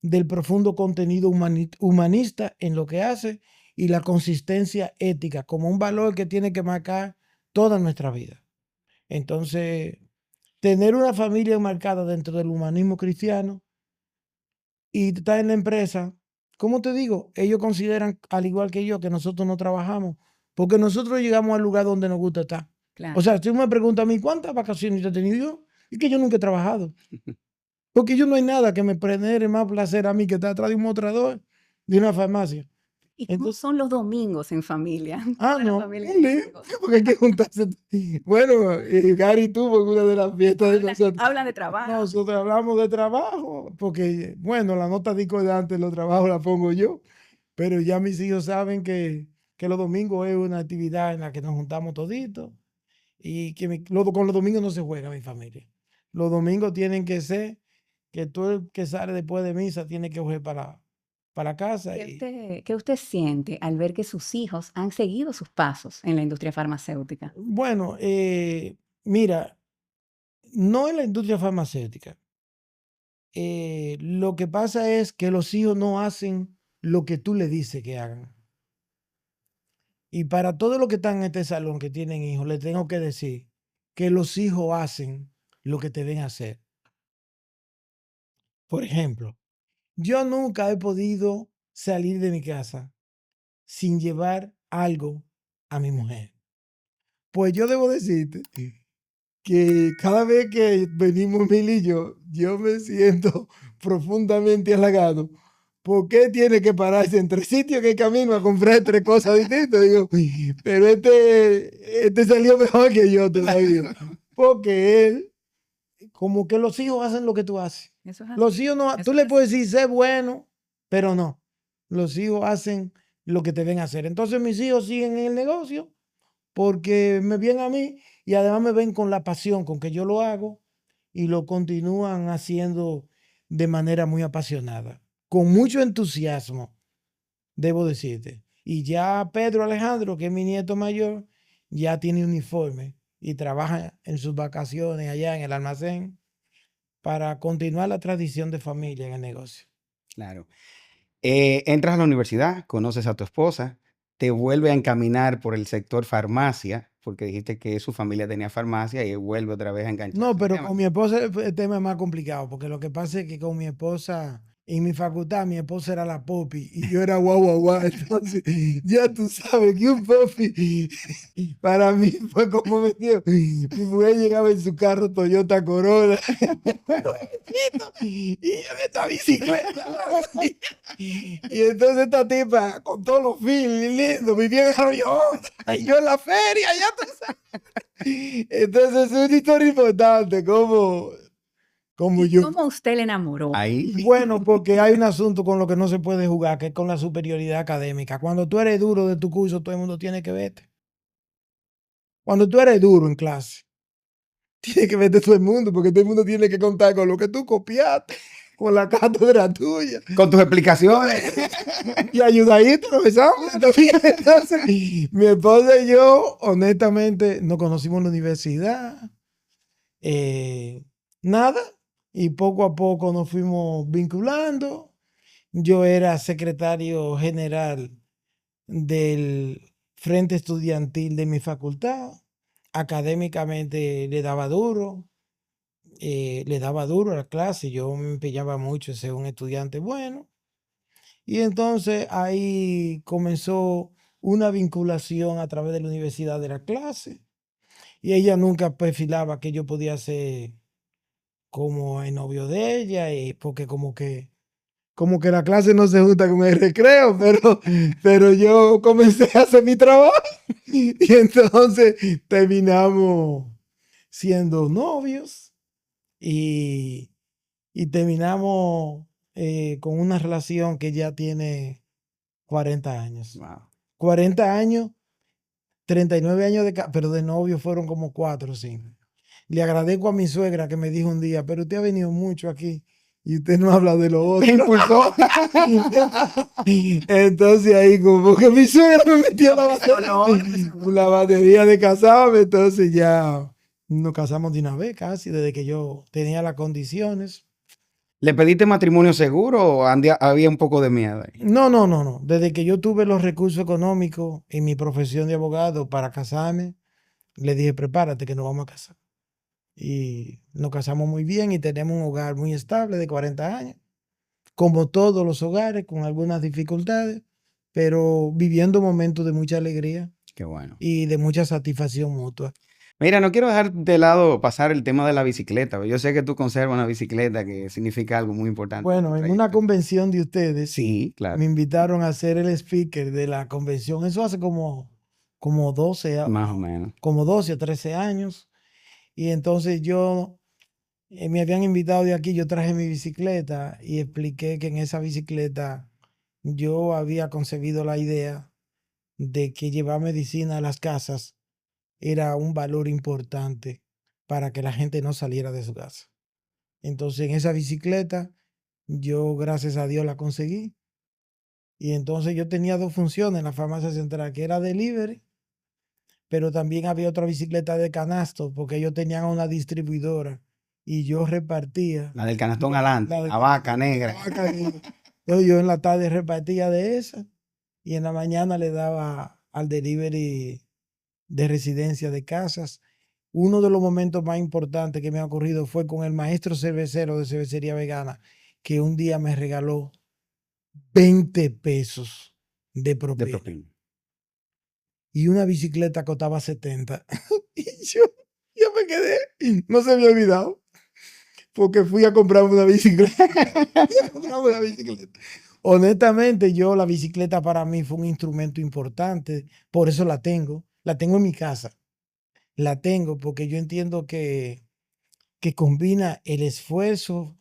del profundo contenido humanista en lo que hace y la consistencia ética como un valor que tiene que marcar toda nuestra vida. Entonces, tener una familia enmarcada dentro del humanismo cristiano y estar en la empresa, ¿cómo te digo? Ellos consideran, al igual que yo, que nosotros no trabajamos porque nosotros llegamos al lugar donde nos gusta estar. Claro. O sea, si tú me preguntas a mí, ¿cuántas vacaciones yo he tenido yo? Es que yo nunca he trabajado. Porque yo no hay nada que me genere más placer a mí que estar atrás de un mostrador de una farmacia. ¿Y cómo Entonces, son los domingos en familia? ¿Cómo es la no, familia un en lío, domingos? porque hay que juntarse. Bueno, Gary tuvo una de las fiestas de nosotros. Hablan de trabajo. Nosotros hablamos de trabajo, porque, bueno, la nota discordante de los trabajos la pongo yo, pero ya mis hijos saben que los domingos es una actividad en la que nos juntamos toditos y que con los domingos no se juega mi familia. Los domingos tienen que ser que todo el que sale después de misa tiene que coger para casa. ¿Qué usted siente al ver que sus hijos han seguido sus pasos en la industria farmacéutica? Bueno, mira, no en la industria farmacéutica. Lo que pasa es que los hijos no hacen lo que tú le dices que hagan. Y para todos los que están en este salón que tienen hijos, les tengo que decir que los hijos hacen lo que te ven hacer. Por ejemplo, yo nunca he podido salir de mi casa sin llevar algo a mi mujer. Pues yo debo decirte que cada vez que venimos Mil y yo me siento profundamente halagado. ¿Por qué tiene que pararse en 3 sitios que camino a comprar 3 cosas distintas? Digo, pero este salió mejor que yo todavía. Porque él, como que los hijos hacen lo que tú haces. Eso es así. Los hijos no, Eso tú es le así. puedes decir, sé bueno, pero no. Los hijos hacen lo que te ven hacer. Entonces mis hijos siguen en el negocio porque me ven a mí y además me ven con la pasión con que yo lo hago y lo continúan haciendo de manera muy apasionada, con mucho entusiasmo, debo decirte. Y ya Pedro Alejandro, que es mi nieto mayor, ya tiene uniforme y trabaja en sus vacaciones allá en el almacén para continuar la tradición de familia en el negocio. Claro. Entras a la universidad, conoces a tu esposa, te vuelve a encaminar por el sector farmacia, porque dijiste que su familia tenía farmacia y vuelve otra vez a engancharse No, al pero tema. con mi esposa el tema es más complicado, porque lo que pasa es que con mi esposa, en mi facultad, mi esposa era la popi y yo era guau, guau, guau. Entonces, ya tú sabes que un popi para mí fue como metido. Mi mujer llegaba en su carro Toyota Corolla y yo en esta bicicleta. Y entonces esta tipa con todos los feelings lindos, mi vieja y yo en la feria, ya tú sabes. Entonces es una historia importante, como ¿Y yo. cómo usted le enamoró? Ahí, Bueno, porque hay un asunto con lo que no se puede jugar, que es con la superioridad académica. Cuando tú eres duro de tu curso, todo el mundo tiene que verte. Cuando tú eres duro en clase, tiene que verte todo el mundo, porque todo el mundo tiene que contar con lo que tú copiaste, con la cátedra tuya. con tus explicaciones. Y ayudadito los exámenes también. Entonces, mi esposa y yo, honestamente, nos conocimos en la universidad. Nada. Y poco a poco nos fuimos vinculando. Yo era secretario general del frente estudiantil de mi facultad. Académicamente le daba duro a la clase. Yo me empeñaba mucho en ser un estudiante bueno. Y entonces ahí comenzó una vinculación a través de la universidad de la clase. Y ella nunca perfilaba que yo podía ser como el novio de ella, y porque como que como que la clase no se junta con el recreo, pero yo comencé a hacer mi trabajo y entonces terminamos siendo novios y terminamos con una relación que ya tiene 40 años. Wow. 40 años, 39 años pero de novio fueron como 4 o 5. Le agradezco a mi suegra que me dijo un día, pero usted ha venido mucho aquí y usted no habla de lo otro. Me impulsó. Entonces ahí como que mi suegra me metió la batería de casarme, entonces ya nos casamos de una vez casi, desde que yo tenía las condiciones. ¿Le pediste matrimonio seguro o había un poco de miedo ahí? No. Desde que yo tuve los recursos económicos en mi profesión de abogado para casarme, le dije, prepárate que nos vamos a casar. Y nos casamos muy bien y tenemos un hogar muy estable de 40 años, como todos los hogares, con algunas dificultades, pero viviendo momentos de mucha alegría Qué bueno. y de mucha satisfacción mutua. Mira, no quiero dejar de lado pasar el tema de la bicicleta. Yo sé que tú conservas una bicicleta que significa algo muy importante. Bueno, en una convención de ustedes, Sí, claro. me invitaron a ser el speaker de la convención. Eso hace como 12, Más o menos. como 12 o 13 años. Y entonces yo me habían invitado de aquí, yo traje mi bicicleta y expliqué que en esa bicicleta yo había concebido la idea de que llevar medicina a las casas era un valor importante para que la gente no saliera de su casa. Entonces en esa bicicleta yo, gracias a Dios, la conseguí. Y entonces yo tenía 2 funciones en la farmacia central, que era delivery, pero también había otra bicicleta de canasto, porque ellos tenían una distribuidora y yo repartía. La del canastón adelante, la vaca negra. Yo en la tarde repartía de esa y en la mañana le daba al delivery de residencia de casas. Uno de los momentos más importantes que me ha ocurrido fue con el maestro cervecero de Cervecería Vegana, que un día me regaló 20 pesos de propina. Y una bicicleta costaba 70. Y yo me quedé, no se me ha olvidado, porque fui a comprar una bicicleta. Honestamente, la bicicleta para mí fue un instrumento importante, por eso la tengo en mi casa. La tengo porque yo entiendo que combina el esfuerzo,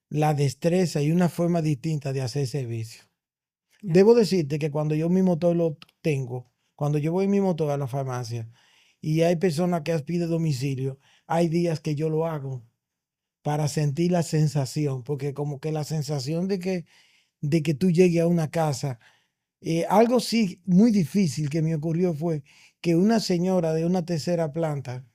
la destreza y una forma distinta de hacer servicio. Debo decirte que cuando yo mi motor lo tengo, cuando yo voy en mi motor a la farmacia y hay personas que piden domicilio, hay días que yo lo hago para sentir la sensación, porque como que la sensación de que tú llegues a una casa, algo sí muy difícil que me ocurrió fue que una señora de una tercera planta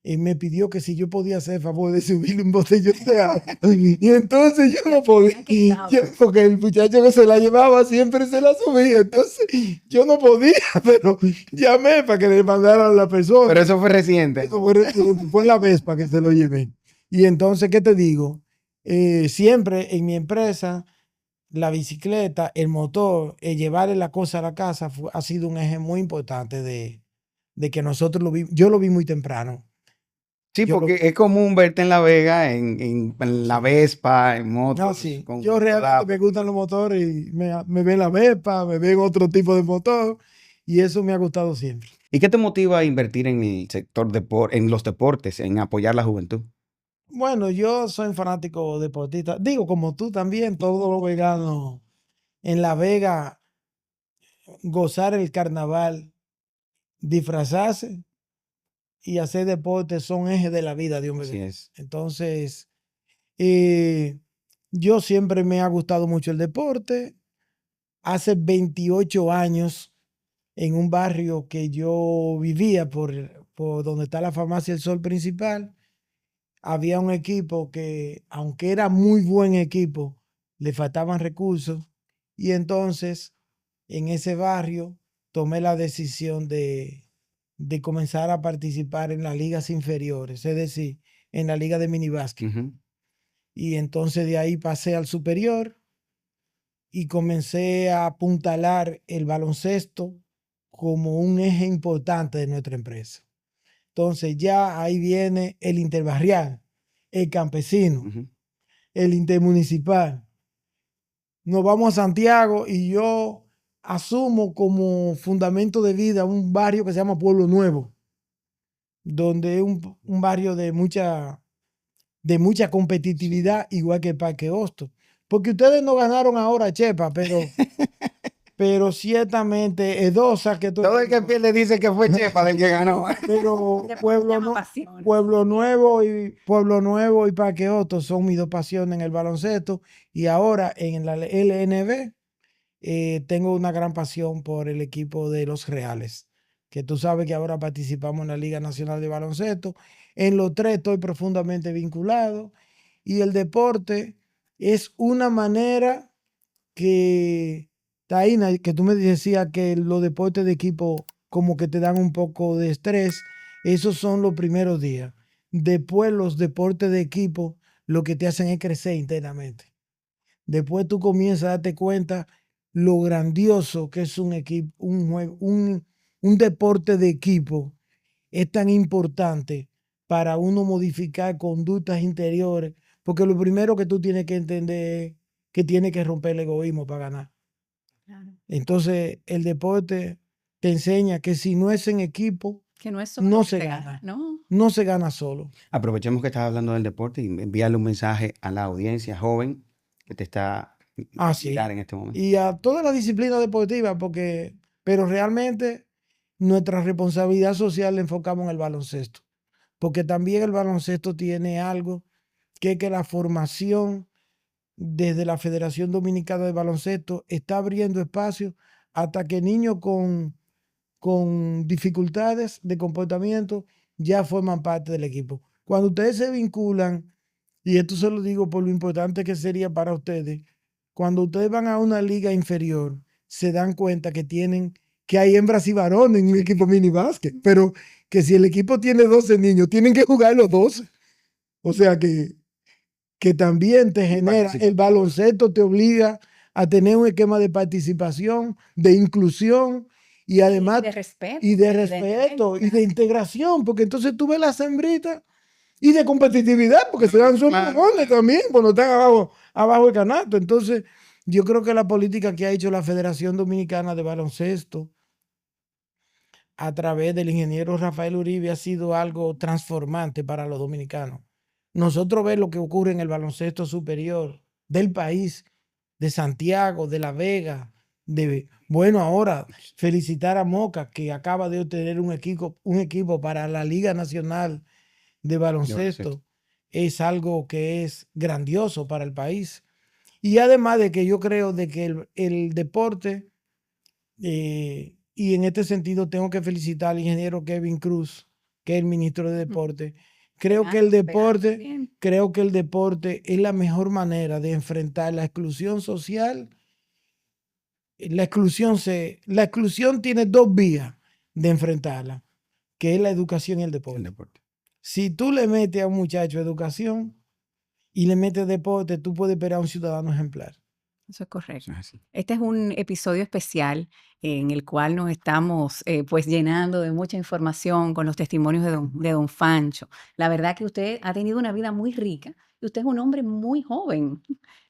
me pidió que si yo podía hacer el favor de subirle un botellón de agua. Y entonces yo no podía, porque el muchacho que se la llevaba siempre se la subía. Entonces yo no podía, pero llamé para que le mandaran a la persona. Pero eso fue reciente. Eso fue en la Vespa que se lo llevé. Y entonces, ¿qué te digo? Siempre en mi empresa, la bicicleta, el motor, llevarle la cosa a la casa ha sido un eje muy importante de que nosotros yo lo vi muy temprano. Sí, porque es común verte en La Vega, en la Vespa, en motos. No, sí. Yo realmente me gustan los motores y me ven la Vespa, me ven otro tipo de motor y eso me ha gustado siempre. ¿Y qué te motiva a invertir en el sector en los deportes, en apoyar la juventud? Bueno, yo soy fanático deportista. Digo, como tú también, todos los veganos en La Vega, gozar el carnaval, disfrazarse y hacer deporte son ejes de la vida de un vegano. Así es. Entonces, yo siempre me ha gustado mucho el deporte. Hace 28 años, en un barrio que yo vivía por donde está la farmacia El Sol Principal, había un equipo que, aunque era muy buen equipo, le faltaban recursos. Y entonces, en ese barrio, tomé la decisión de comenzar a participar en las ligas inferiores, es decir, en la liga de minibásquet. Y entonces de ahí pasé al superior y comencé a apuntalar el baloncesto como un eje importante de nuestra empresa. Entonces ya ahí viene el interbarrial, el campesino, el intermunicipal. nos vamos a Santiago y yo asumo como fundamento de vida un barrio que se llama Pueblo Nuevo, donde es un barrio de mucha competitividad, igual que Parque Hosto. Porque ustedes no ganaron ahora, Chepa, pero ciertamente Edosa, que Todo el que pierde dice que fue Chepa del que ganó. pero Pasiones. Pueblo Nuevo y Parque Hosto son mis dos pasiones en el baloncesto. Y ahora en la LNB tengo una gran pasión por el equipo de los Reales, que tú sabes que ahora participamos en la Liga Nacional de Baloncesto. En los tres estoy profundamente vinculado y el deporte es una manera que, Taina, que tú me decías que los deportes de equipo como que te dan un poco de estrés, esos son los primeros días. Después los deportes de equipo lo que te hacen es crecer internamente. Después tú comienzas a darte cuenta lo grandioso que es un equipo, un juego, un deporte de equipo es tan importante para uno modificar conductas interiores, porque lo primero que tú tienes que entender es que tienes que romper el egoísmo para ganar. Claro. Entonces, el deporte te enseña que si no es en equipo, Que no es solo no que se se gana. ¿no? No se gana solo. Aprovechemos que estás hablando del deporte y envíale un mensaje a la audiencia joven que te está Sí. mirar en este momento. Y a todas las disciplinas deportivas, pero realmente nuestra responsabilidad social la enfocamos en el baloncesto, porque también el baloncesto tiene algo que es que la formación desde la Federación Dominicana de Baloncesto está abriendo espacio hasta que niños con dificultades de comportamiento ya forman parte del equipo. Cuando ustedes se vinculan, y esto se lo digo por lo importante que sería para ustedes, cuando ustedes van a una liga inferior, se dan cuenta que hay hembras y varones en un equipo mini básquet, pero que si el equipo tiene 12 niños, tienen que jugar los 12. O sea que también te genera, el baloncesto te obliga a tener un esquema de participación, de inclusión y además Y de respeto. y de integración, porque entonces tú ves las hembritas y de competitividad, porque se dan sus pulmones también cuando están abajo del canasto. Entonces, yo creo que la política que ha hecho la Federación Dominicana de Baloncesto a través del ingeniero Rafael Uribe ha sido algo transformante para los dominicanos. Nosotros ver lo que ocurre en el baloncesto superior del país, de Santiago, de La Vega, bueno, ahora felicitar a Moca, que acaba de obtener un equipo para la Liga Nacional de Baloncesto, es algo que es grandioso para el país. Y además de que yo creo de que el deporte, y en este sentido tengo que felicitar al ingeniero Kevin Cruz, que es el ministro de Deporte. Creo que el deporte es la mejor manera de enfrentar la exclusión social. La exclusión tiene dos vías de enfrentarla, que es la educación y el deporte. Si tú le metes a un muchacho educación y le metes deporte, tú puedes esperar a un ciudadano ejemplar. Eso es correcto. Este es un episodio especial en el cual nos estamos pues llenando de mucha información con los testimonios de don Fancho. La verdad que usted ha tenido una vida muy rica y usted es un hombre muy joven.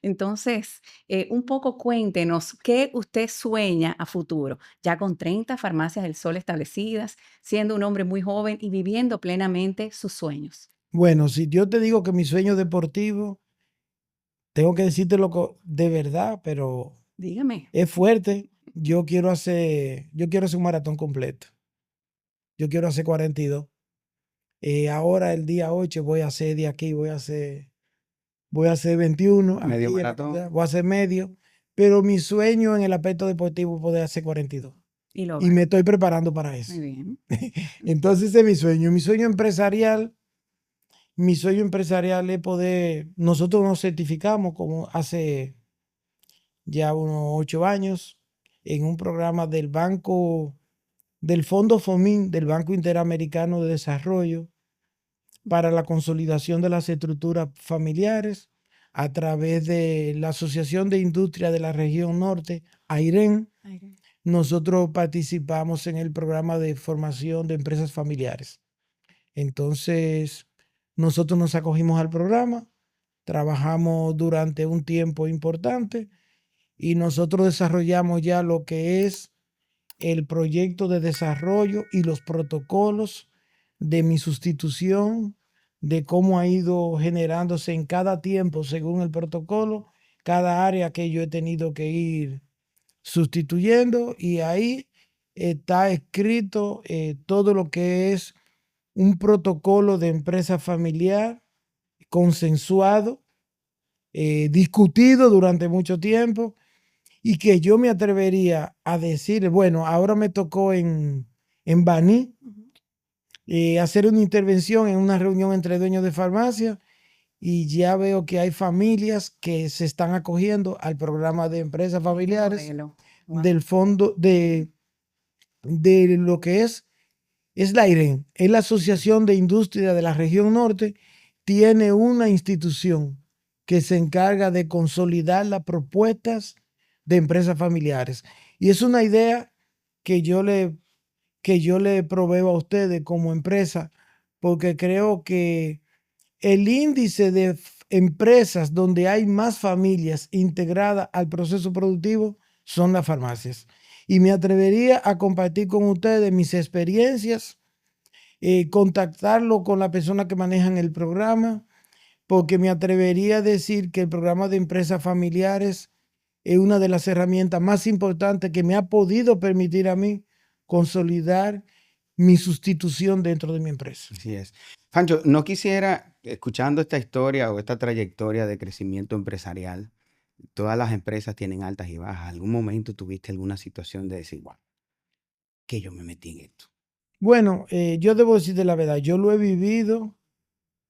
Entonces, un poco cuéntenos qué usted sueña a futuro, ya con 30 farmacias del Sol establecidas, siendo un hombre muy joven y viviendo plenamente sus sueños. Bueno, si yo te digo que mi sueño deportivo, tengo que decírtelo de verdad, pero dígame, es fuerte. Yo quiero hacer un maratón completo. Yo quiero hacer 42. Ahora el día 8 voy a hacer de aquí, voy a hacer 21. Medio aquí maratón. voy a hacer medio. Pero mi sueño en el aspecto deportivo es poder hacer 42. Y me estoy preparando para eso. Muy bien. Entonces ese es mi sueño. Mi sueño empresarial es poder, nosotros nos certificamos como hace ya unos 8 años en un programa del Fondo FOMIN, del Banco Interamericano de Desarrollo, para la consolidación de las estructuras familiares a través de la Asociación de Industria de la Región Norte, AIREN. Nosotros participamos en el programa de formación de empresas familiares. Entonces, nosotros nos acogimos al programa, trabajamos durante un tiempo importante y nosotros desarrollamos ya lo que es el proyecto de desarrollo y los protocolos de mi sustitución, de cómo ha ido generándose en cada tiempo según el protocolo, cada área que yo he tenido que ir sustituyendo, y ahí está escrito todo lo que es un protocolo de empresa familiar consensuado, discutido durante mucho tiempo, y que yo me atrevería a decir, bueno, ahora me tocó en Baní hacer una intervención en una reunión entre dueños de farmacia, y ya veo que hay familias que se están acogiendo al programa de empresas familiares Wow. del fondo de lo que es la IREN, es la Asociación de Industria de la Región Norte. Tiene una institución que se encarga de consolidar las propuestas de empresas familiares. Y es una idea que yo le proveo a ustedes como empresa, porque creo que el índice de empresas donde hay más familias integradas al proceso productivo son las farmacias. Y me atrevería a compartir con ustedes mis experiencias, contactarlo con la persona que manejan el programa, porque me atrevería a decir que el programa de empresas familiares es una de las herramientas más importantes que me ha podido permitir a mí consolidar mi sustitución dentro de mi empresa. Así es. Fancho, no quisiera, escuchando esta historia o esta trayectoria de crecimiento empresarial, todas las empresas tienen altas y bajas. ¿Algún momento tuviste alguna situación de decir, wow, que yo me metí en esto? Bueno, yo debo decirte la verdad, yo lo he vivido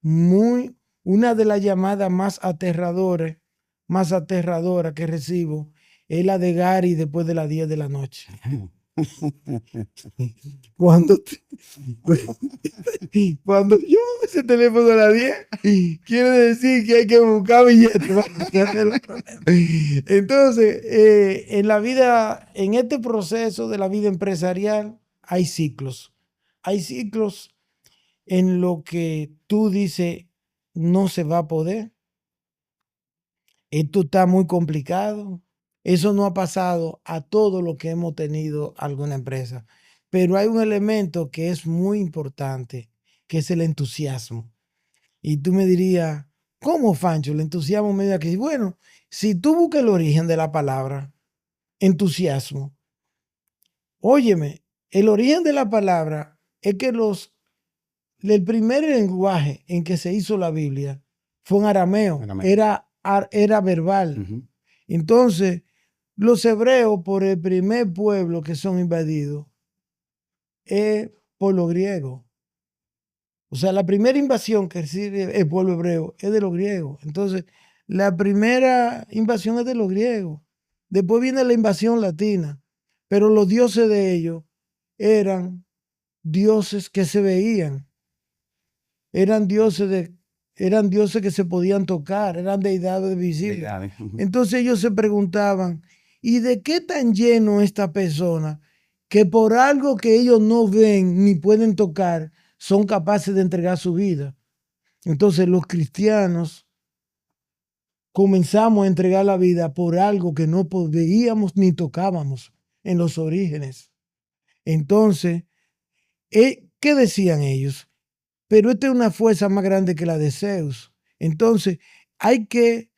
una de las llamadas más aterradoras que recibo es la de Gary después de las 10 de la noche. Cuando, cuando yo veo ese teléfono a las 10, quiere decir que hay que buscar billetes para hacer los problemas. Entonces, en la vida, en este proceso de la vida empresarial, hay ciclos. Hay ciclos en lo que tú dices, no se va a poder, esto está muy complicado. Eso no ha pasado a todo lo que hemos tenido alguna empresa. Pero hay un elemento que es muy importante, que es el entusiasmo. Y tú me dirías, ¿cómo, Fancho? El entusiasmo me da que, bueno, si tú buscas el origen de la palabra entusiasmo, óyeme, el origen de la palabra es que el primer lenguaje en que se hizo la Biblia fue en arameo, era verbal. Ujú. Entonces, los hebreos, por el primer pueblo que son invadidos, es por los griegos. O sea, la primera invasión que recibe el pueblo hebreo es de los griegos. Entonces, la primera invasión es de los griegos. Después viene la invasión latina, pero los dioses de ellos eran dioses que se veían. Eran dioses que se podían tocar, eran deidades visibles. Ujú. Entonces ellos se preguntaban, ¿y de qué tan lleno esta persona que por algo que ellos no ven ni pueden tocar son capaces de entregar su vida? Entonces los cristianos comenzamos a entregar la vida por algo que no veíamos ni tocábamos en los orígenes. Entonces, ¿qué decían ellos? Pero esta es una fuerza más grande que la de Zeus. Entonces, hay que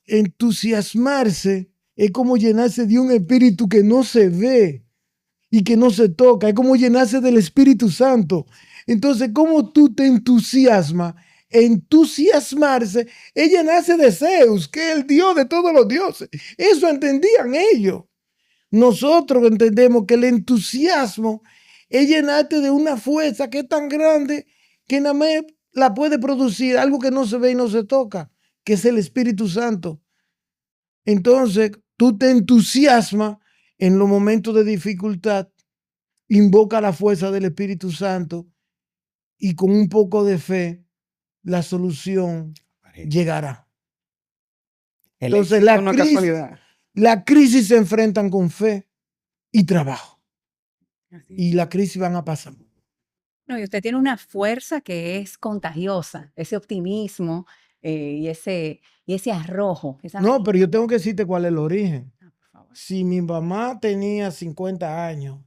entusiasmarse, es como llenarse de un espíritu que no se ve y que no se toca, es como llenarse del Espíritu Santo. Entonces, ¿cómo tú te entusiasmas? Entusiasmarse es llenarse de Zeus, que es el Dios de todos los dioses. Eso entendían ellos. Nosotros entendemos que el entusiasmo es llenarte de una fuerza que es tan grande que nada más la puede producir algo que no se ve y no se toca, que es el Espíritu Santo. Entonces, tú te entusiasmas en los momentos de dificultad, invoca la fuerza del Espíritu Santo y con un poco de fe, la solución llegará. Entonces, la crisis se enfrentan con fe y trabajo. Y la crisis van a pasar. No, y usted tiene una fuerza que es contagiosa, ese optimismo y ese arrojo. No, pero yo tengo que decirte cuál es el origen. si mi mamá tenía 50 años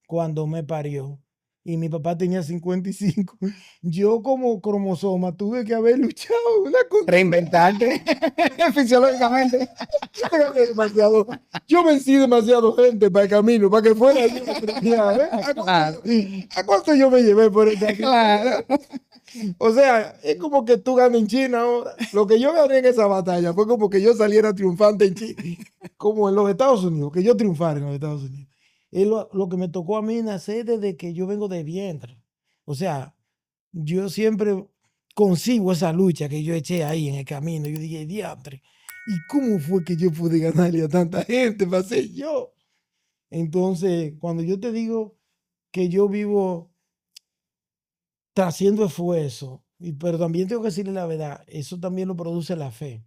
cuando me parió y mi papá tenía 55, yo como cromosoma tuve que haber luchado una cosa Reinventarte fisiológicamente. demasiado. Yo vencí demasiado gente para el camino, para que fuera yo ¿eh? Claro. ¿A cuánto yo me llevé por el camino? Claro. O sea, es como que tú ganas en China ahora. Lo que yo gané en esa batalla fue como que yo saliera triunfante en China, como en los Estados Unidos, que yo triunfara en los Estados Unidos. Es lo que me tocó a mí nacer desde que yo vengo de vientre. O sea, yo siempre consigo esa lucha que yo eché ahí en el camino. Yo dije, diantre, ¿y cómo fue que yo pude ganarle a tanta gente para ser yo? Entonces, cuando yo te digo que yo vivo haciendo esfuerzo, pero también tengo que decirle la verdad, eso también lo produce la fe.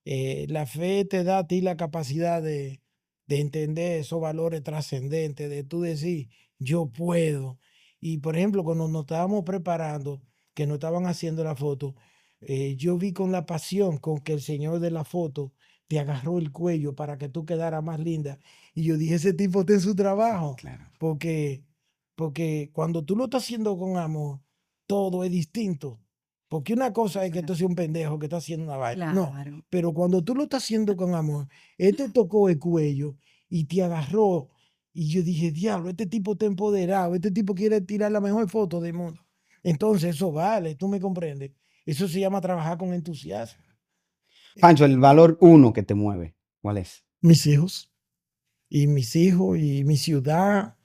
La fe te da a ti la capacidad de entender esos valores trascendentes, de tú decir, yo puedo. Y por ejemplo, cuando nos estábamos preparando, que nos estaban haciendo la foto, yo vi con la pasión con que el señor de la foto te agarró el cuello para que tú quedaras más linda. Y yo dije, ese tipo está en su trabajo, Claro. porque, porque cuando tú lo estás haciendo con amor, todo es distinto. Porque una cosa es que tú seas un pendejo que está haciendo una vaina. No, Claro. pero cuando tú lo estás haciendo con amor, él te tocó el cuello y te agarró. Y yo dije, diablo, este tipo está empoderado, este tipo quiere tirar la mejor foto del mundo. Entonces, eso vale, tú me comprendes. Eso se llama trabajar con entusiasmo. Pancho, el valor uno que te mueve, ¿cuál es? Mis hijos, y mi ciudad,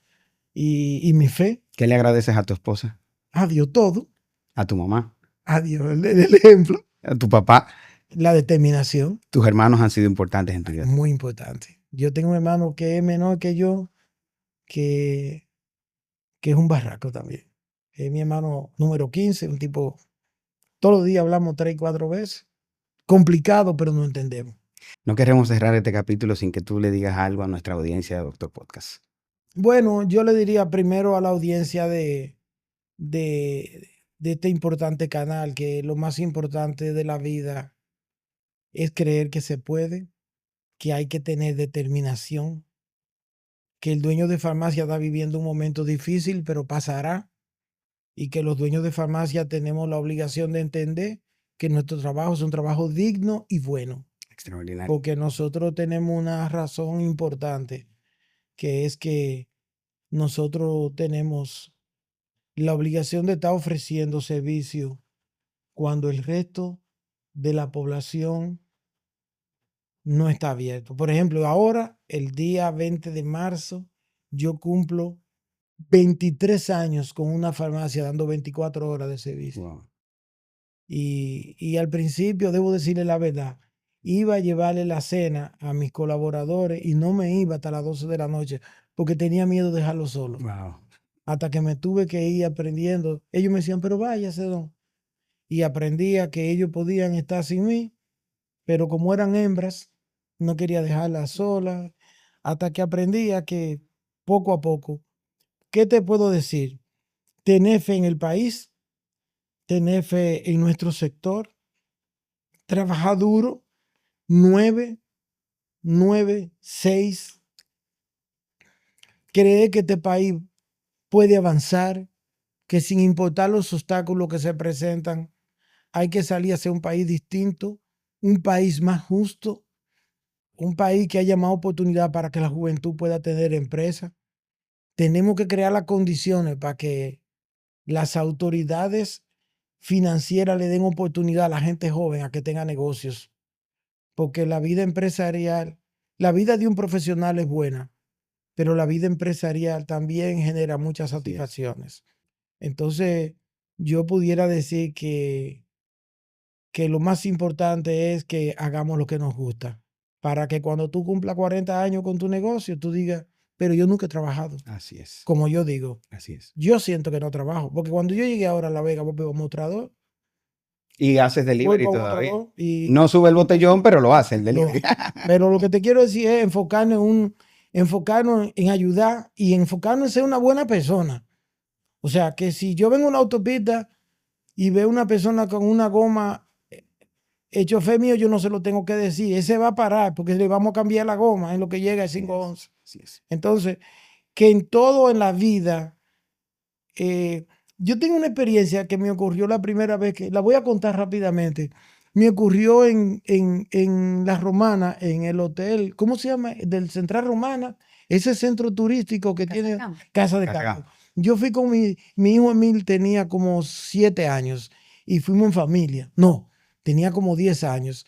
y mi fe. ¿Qué le agradeces a tu esposa, A Dios todo, a tu mamá, a Dios el ejemplo, a tu papá? la determinación, Tus hermanos han sido importantes en tu vida. muy importante. Yo tengo un hermano que es menor que yo, que es un barraco también. Es mi hermano número 15, un tipo, todos los días hablamos 3 y 4 veces. Complicado, pero no entendemos. No queremos cerrar este capítulo sin que tú le digas algo a nuestra audiencia de Doctor Podcast. Bueno, yo le diría primero a la audiencia de este importante canal que lo más importante de la vida es creer que se puede, que hay que tener determinación, que el dueño de farmacia está viviendo un momento difícil, pero pasará, y que los dueños de farmacia tenemos la obligación de entender que nuestro trabajo es un trabajo digno y bueno, Extraordinario. porque nosotros tenemos una razón importante, que es que nosotros tenemos la obligación de estar ofreciendo servicio cuando el resto de la población no está abierto. Por ejemplo, ahora, el día 20 de marzo, yo cumplo 23 años con una farmacia dando 24 horas de servicio. Wow. Y al principio, debo decirle la verdad, iba a llevarle la cena a mis colaboradores y no me iba hasta las 12 de la noche porque tenía miedo de dejarlo solo. Wow. Hasta que me tuve que ir aprendiendo. Ellos me decían, pero váyase, don. Y aprendía que ellos podían estar sin mí, pero como eran hembras, no quería dejarlas solas. Hasta que aprendía que poco a poco, ¿qué te puedo decir? Tener fe en el país, tener fe en nuestro sector, trabajar duro, 9, 9, 6, creer que este país puede avanzar, que sin importar los obstáculos que se presentan, hay que salir a ser un país distinto, un país más justo, un país que haya más oportunidad para que la juventud pueda tener empresas. Tenemos que crear las condiciones para que las autoridades financieras le den oportunidad a la gente joven a que tenga negocios, porque la vida empresarial, la vida de un profesional es buena, pero la vida empresarial también genera muchas satisfacciones. Entonces, yo pudiera decir que lo más importante es que hagamos lo que nos gusta, para que cuando tú cumplas 40 años con tu negocio, tú digas, pero yo nunca he trabajado. Así es. Como yo digo, Así es. yo siento que no trabajo, porque cuando yo llegué ahora a La Vega, voy a mostrador, Y haces voy delivery para todavía. mostrador y No sube el botellón, pero lo hace el lo delivery. pero lo que te quiero decir es enfocarnos en ayudar y enfocarnos en ser una buena persona. O sea, que si yo vengo a una autopista y veo una persona con una goma el chofer mío yo no se lo tengo que decir, ese va a parar porque le vamos a cambiar la goma en lo que llega el 511. Así es. Entonces, que en todo en la vida, yo tengo una experiencia que me ocurrió la primera vez, que la voy a contar rápidamente. Me ocurrió en La Romana, en el hotel, ¿cómo se llama? Del Central Romana, ese centro turístico que tiene Casa de Campo. Yo fui con mi hijo Emil, tenía como 7 años y fuimos en familia. No, tenía como 10 años.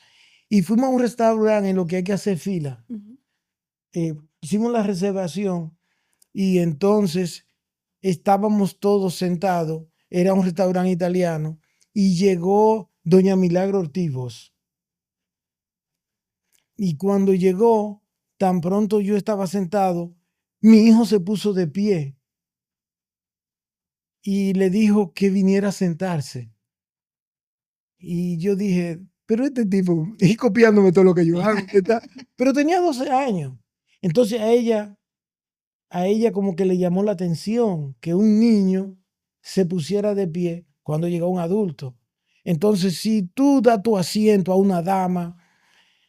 Y fuimos a un restaurante en lo que hay que hacer fila. Hicimos la reservación y entonces estábamos todos sentados. Era un restaurante italiano y llegó doña Milagro Ortiz. Y cuando llegó, tan pronto yo estaba sentado, mi hijo se puso de pie y le dijo que viniera a sentarse. Y yo dije, pero este tipo, y copiándome todo lo que yo hago. Pero tenía 12 años. Entonces a ella como que le llamó la atención que un niño se pusiera de pie cuando llegó un adulto. Entonces, si tú das tu asiento a una dama,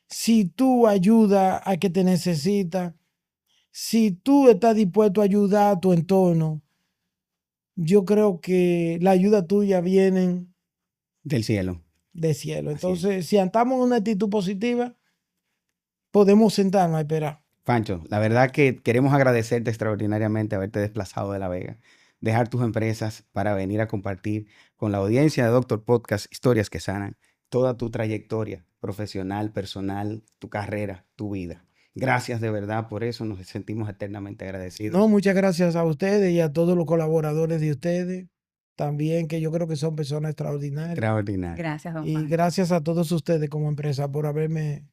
si tú ayudas a que te necesita, si tú estás dispuesto a ayudar a tu entorno, yo creo que la ayuda tuya viene del cielo. Del cielo. Entonces, si estamos en una actitud positiva, podemos sentarnos a esperar. Fancho, la verdad que queremos agradecerte extraordinariamente haberte desplazado de La Vega, dejar tus empresas para venir a compartir con la audiencia de Doctor Podcast Historias que Sanan toda tu trayectoria profesional, personal, tu carrera, tu vida. Gracias de verdad por eso, nos sentimos eternamente agradecidos. No, muchas gracias a ustedes y a todos los colaboradores de ustedes, también que yo creo que son personas extraordinarias. Extraordinario. Gracias, don Y Juan. gracias a todos ustedes como empresa por haberme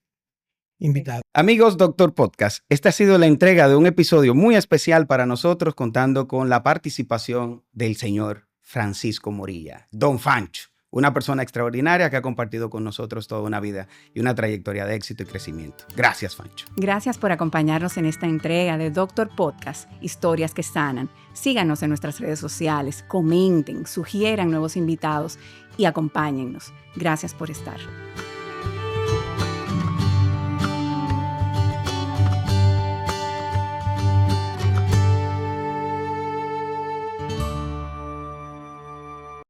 invitado. Amigos Doctor Podcast, esta ha sido la entrega de un episodio muy especial para nosotros, contando con la participación del señor Francisco Morilla, Don Fancho, una persona extraordinaria que ha compartido con nosotros toda una vida y una trayectoria de éxito y crecimiento. Gracias, Fancho. Gracias por acompañarnos en esta entrega de Doctor Podcast, Historias que Sanan. Síganos en nuestras redes sociales, comenten, sugieran nuevos invitados y acompáñennos. Gracias por estar.